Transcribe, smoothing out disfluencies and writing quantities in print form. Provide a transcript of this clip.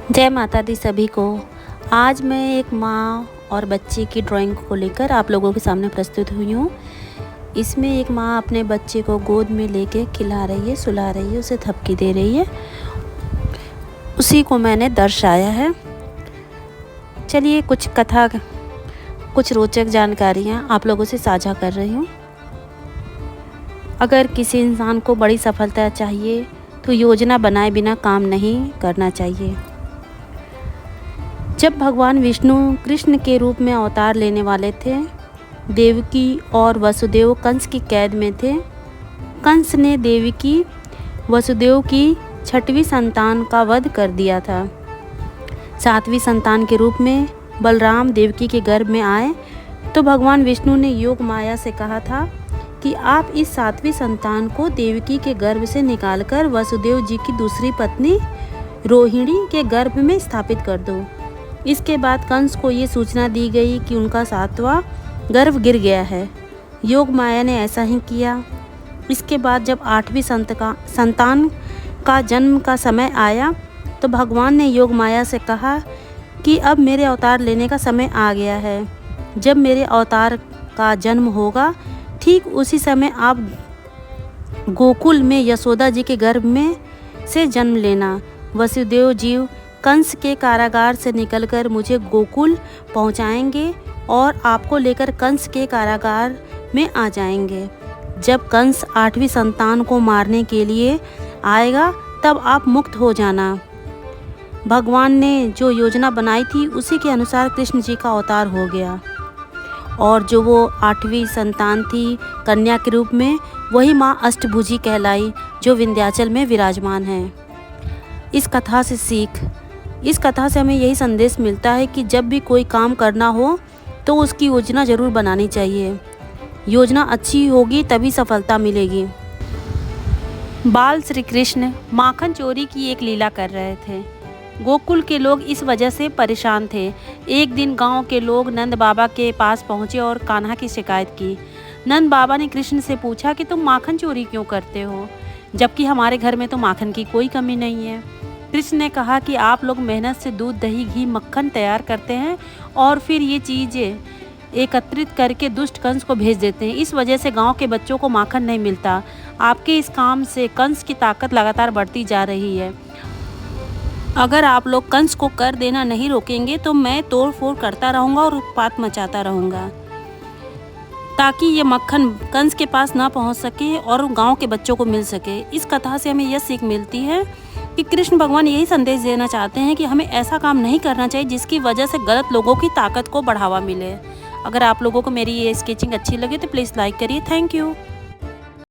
जय माता दी सभी को। आज मैं एक माँ और बच्चे की ड्राइंग को लेकर आप लोगों के सामने प्रस्तुत हुई हूँ। इसमें एक माँ अपने बच्चे को गोद में लेके खिला रही है, सुला रही है, उसे थपकी दे रही है। उसी को मैंने दर्शाया है। चलिए कुछ रोचक जानकारियाँ आप लोगों से साझा कर रही हूँ। अगर किसी इंसान को बड़ी सफलता चाहिए तो योजना बनाए बिना काम नहीं करना चाहिए। जब भगवान विष्णु कृष्ण के रूप में अवतार लेने वाले थे, देवकी और वसुदेव कंस की कैद में थे। कंस ने देवकी वसुदेव की 6वीं संतान का वध कर दिया था। 7वीं संतान के रूप में बलराम देवकी के गर्भ में आए तो भगवान विष्णु ने योग माया से कहा था कि आप इस 7वीं संतान को देवकी के गर्भ से निकालकर वसुदेव जी की दूसरी पत्नी रोहिणी के गर्भ में स्थापित कर दो। इसके बाद कंस को ये सूचना दी गई कि उनका 7वां गर्भ गिर गया है। योग माया ने ऐसा ही किया। इसके बाद जब 8वीं संतान का जन्म का समय आया तो भगवान ने योग माया से कहा कि अब मेरे अवतार लेने का समय आ गया है। जब मेरे अवतार का जन्म होगा ठीक उसी समय आप गोकुल में यशोदा जी के गर्भ में से जन्म लेना। वसुदेव जीव कंस के कारागार से निकलकर मुझे गोकुल पहुंचाएंगे और आपको लेकर कंस के कारागार में आ जाएंगे। जब कंस 8वीं संतान को मारने के लिए आएगा तब आप मुक्त हो जाना। भगवान ने जो योजना बनाई थी उसी के अनुसार कृष्ण जी का अवतार हो गया और जो वो 8वीं संतान थी कन्या के रूप में, वही माँ अष्टभुजी कहलाई जो विंध्याचल में विराजमान है। इस कथा से हमें यही संदेश मिलता है कि जब भी कोई काम करना हो तो उसकी योजना ज़रूर बनानी चाहिए। योजना अच्छी होगी तभी सफलता मिलेगी। बाल श्री कृष्ण माखन चोरी की एक लीला कर रहे थे। गोकुल के लोग इस वजह से परेशान थे। एक दिन गांव के लोग नंद बाबा के पास पहुंचे और कान्हा की शिकायत की। नंद बाबा ने कृष्ण से पूछा कि तुम माखन चोरी क्यों करते हो, जबकि हमारे घर में तो माखन की कोई कमी नहीं है। कृष्ण ने कहा कि आप लोग मेहनत से दूध, दही, घी, मक्खन तैयार करते हैं और फिर ये चीज़ें एकत्रित करके दुष्ट कंस को भेज देते हैं। इस वजह से गांव के बच्चों को माखन नहीं मिलता। आपके इस काम से कंस की ताकत लगातार बढ़ती जा रही है। अगर आप लोग कंस को कर देना नहीं रोकेंगे तो मैं तोड़ फोड़ करता रहूँगा और उत्पात मचाता रहूँगा ताकि ये मक्खन कंस के पास ना पहुँच सके और गांव के बच्चों को मिल सके। इस कथा से हमें यह सीख मिलती है कि कृष्ण भगवान यही संदेश देना चाहते हैं कि हमें ऐसा काम नहीं करना चाहिए जिसकी वजह से गलत लोगों की ताकत को बढ़ावा मिले। अगर आप लोगों को मेरी ये स्केचिंग अच्छी लगे तो प्लीज़ लाइक करिए। Thank you.